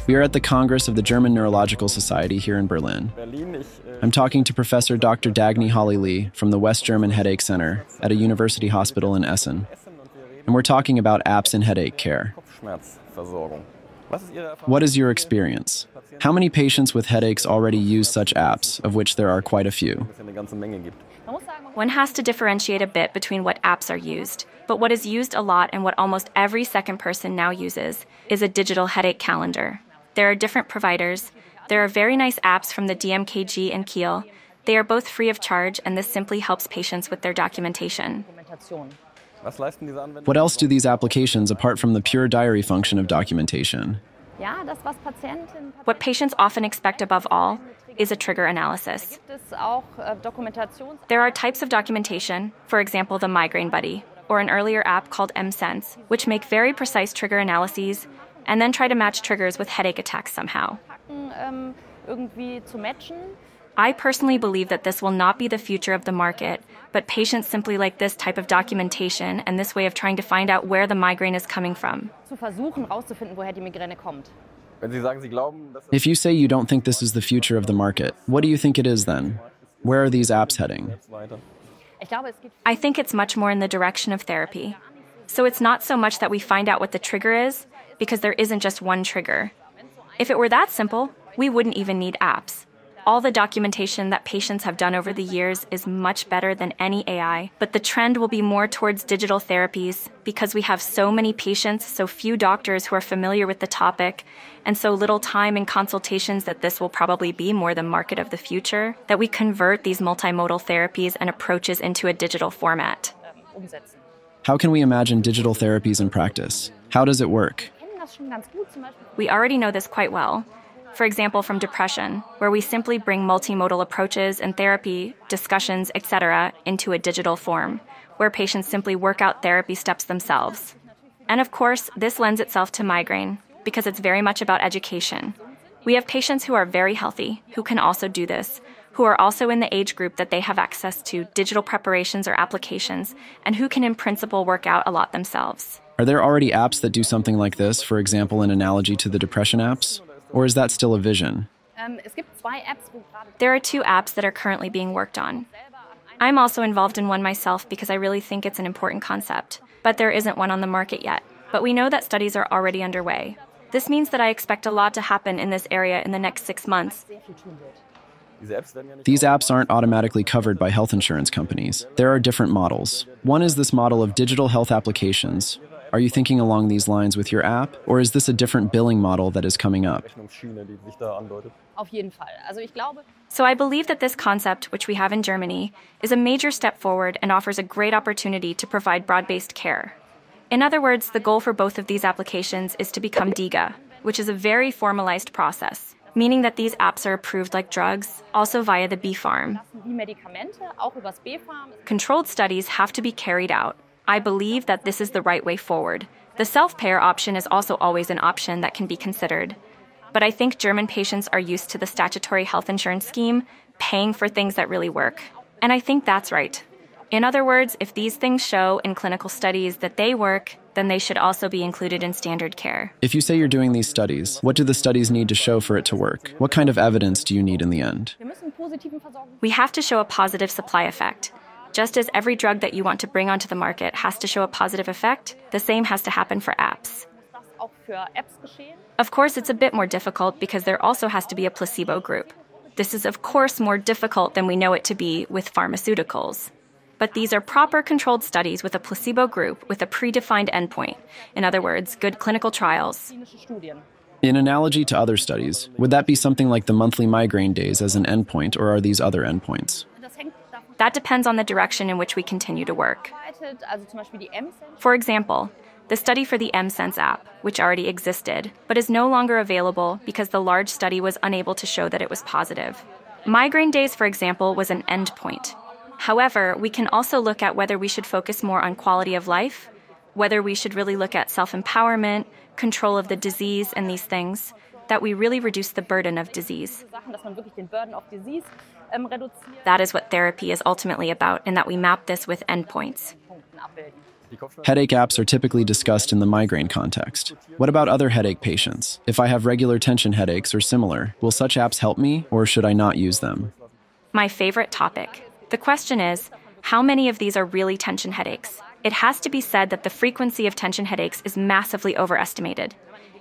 We are at the Congress of the German Neurological Society here in Berlin. I'm talking to Professor Dr. Dagny Holly-Lee from the West German Headache Center at a university hospital in Essen. And we're talking about apps in headache care. What is your experience? How many patients with headaches already use such apps, of which there are quite a few? One has to differentiate a bit between what apps are used, but what is used a lot and what almost every second person now uses is a digital headache calendar. There are different providers. There are very nice apps from the DMKG and Kiel. They are both free of charge, and this simply helps patients with their documentation. What else do these applications apart from the pure diary function of documentation? What patients often expect above all is a trigger analysis. There are types of documentation, for example, the Migraine Buddy, or an earlier app called mSense, which make very precise trigger analyses and then try to match triggers with headache attacks somehow. I personally believe that this will not be the future of the market, but patients simply like this type of documentation and this way of trying to find out where the migraine is coming from. If you say you don't think this is the future of the market, what do you think it is then? Where are these apps heading? I think it's much more in the direction of therapy. So it's not so much that we find out what the trigger is, because there isn't just one trigger. If it were that simple, we wouldn't even need apps. All the documentation that patients have done over the years is much better than any AI, but the trend will be more towards digital therapies because we have so many patients, so few doctors who are familiar with the topic, and so little time in consultations that this will probably be more the market of the future, that we convert these multimodal therapies and approaches into a digital format. How can we imagine digital therapies in practice? How does it work? We already know this quite well. For example, from depression, where we simply bring multimodal approaches and therapy, discussions, etc. into a digital form, where patients simply work out therapy steps themselves. And of course, this lends itself to migraine, because it's very much about education. We have patients who are very healthy, who can also do this, who are also in the age group that they have access to digital preparations or applications, and who can in principle work out a lot themselves. Are there already apps that do something like this, for example, an analogy to the depression apps? Or is that still a vision? There are 2 apps that are currently being worked on. I'm also involved in one myself because I really think it's an important concept, but there isn't one on the market yet. But we know that studies are already underway. This means that I expect a lot to happen in this area in the next 6 months. These apps aren't automatically covered by health insurance companies. There are different models. One is this model of digital health applications. Are you thinking along these lines with your app, or is this a different billing model that is coming up? So I believe that this concept, which we have in Germany, is a major step forward and offers a great opportunity to provide broad-based care. In other words, the goal for both of these applications is to become DIGA, which is a very formalized process, meaning that these apps are approved like drugs, also via the B-Farm. Controlled studies have to be carried out. I believe that this is the right way forward. The self-payer option is also always an option that can be considered. But I think German patients are used to the statutory health insurance scheme, paying for things that really work. And I think that's right. In other words, if these things show in clinical studies that they work, then they should also be included in standard care. If you say you're doing these studies, what do the studies need to show for it to work? What kind of evidence do you need in the end? We have to show a positive supply effect. Just as every drug that you want to bring onto the market has to show a positive effect, the same has to happen for apps. Of course, it's a bit more difficult because there also has to be a placebo group. This is, of course, more difficult than we know it to be with pharmaceuticals. But these are proper controlled studies with a placebo group with a predefined endpoint. In other words, good clinical trials. In analogy to other studies, would that be something like the monthly migraine days as an endpoint, or are these other endpoints? That depends on the direction in which we continue to work. For example, the study for the mSense app, which already existed, but is no longer available because the large study was unable to show that it was positive. Migraine days, for example, was an endpoint. However, we can also look at whether we should focus more on quality of life, whether we should really look at self-empowerment, control of the disease, and these things, that we really reduce the burden of disease. That is what therapy is ultimately about, and that we map this with endpoints. Headache apps are typically discussed in the migraine context. What about other headache patients? If I have regular tension headaches or similar, will such apps help me, or should I not use them? My favorite topic. The question is, how many of these are really tension headaches? It has to be said that the frequency of tension headaches is massively overestimated.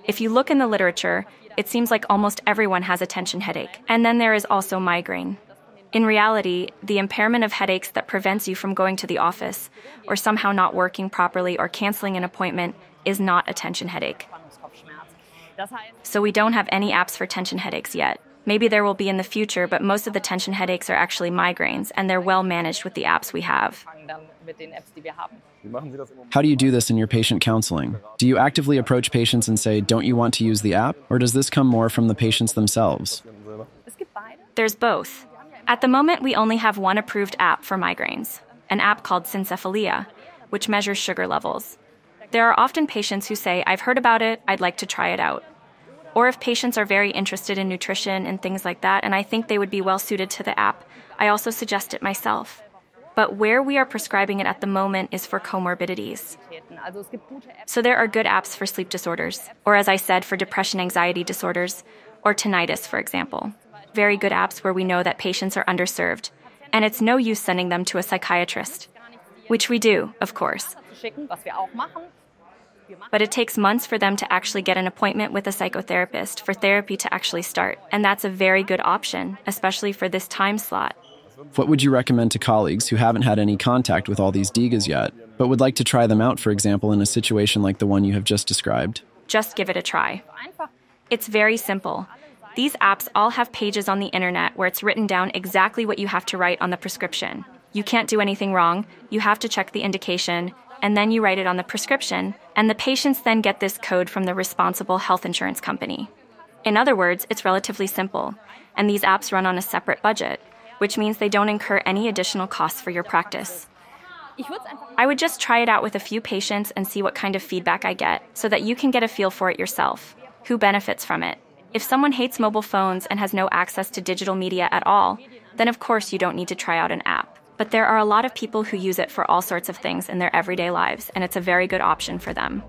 If you look in the literature, it seems like almost everyone has a tension headache. And then there is also migraine. In reality, the impairment of headaches that prevents you from going to the office, or somehow not working properly or canceling an appointment, is not a tension headache. So we don't have any apps for tension headaches yet. Maybe there will be in the future, but most of the tension headaches are actually migraines, and they're well managed with the apps we have. How do you do this in your patient counseling? Do you actively approach patients and say, don't you want to use the app? Or does this come more from the patients themselves? There's both. At the moment, we only have one approved app for migraines, an app called Syncephalia, which measures sugar levels. There are often patients who say, I've heard about it, I'd like to try it out. Or if patients are very interested in nutrition and things like that, and I think they would be well suited to the app, I also suggest it myself. But where we are prescribing it at the moment is for comorbidities. So there are good apps for sleep disorders, or as I said, for depression anxiety disorders, or tinnitus, for example. Very good apps where we know that patients are underserved, and it's no use sending them to a psychiatrist, which we do, of course. But it takes months for them to actually get an appointment with a psychotherapist for therapy to actually start, and that's a very good option, especially for this time slot. What would you recommend to colleagues who haven't had any contact with all these digas yet, but would like to try them out, for example, in a situation like the one you have just described? Just give it a try. It's very simple. These apps all have pages on the internet where it's written down exactly what you have to write on the prescription. You can't do anything wrong, you have to check the indication, and then you write it on the prescription, and the patients then get this code from the responsible health insurance company. In other words, it's relatively simple, and these apps run on a separate budget, which means they don't incur any additional costs for your practice. I would just try it out with a few patients and see what kind of feedback I get, so that you can get a feel for it yourself. Who benefits from it? If someone hates mobile phones and has no access to digital media at all, then of course you don't need to try out an app. But there are a lot of people who use it for all sorts of things in their everyday lives, and it's a very good option for them.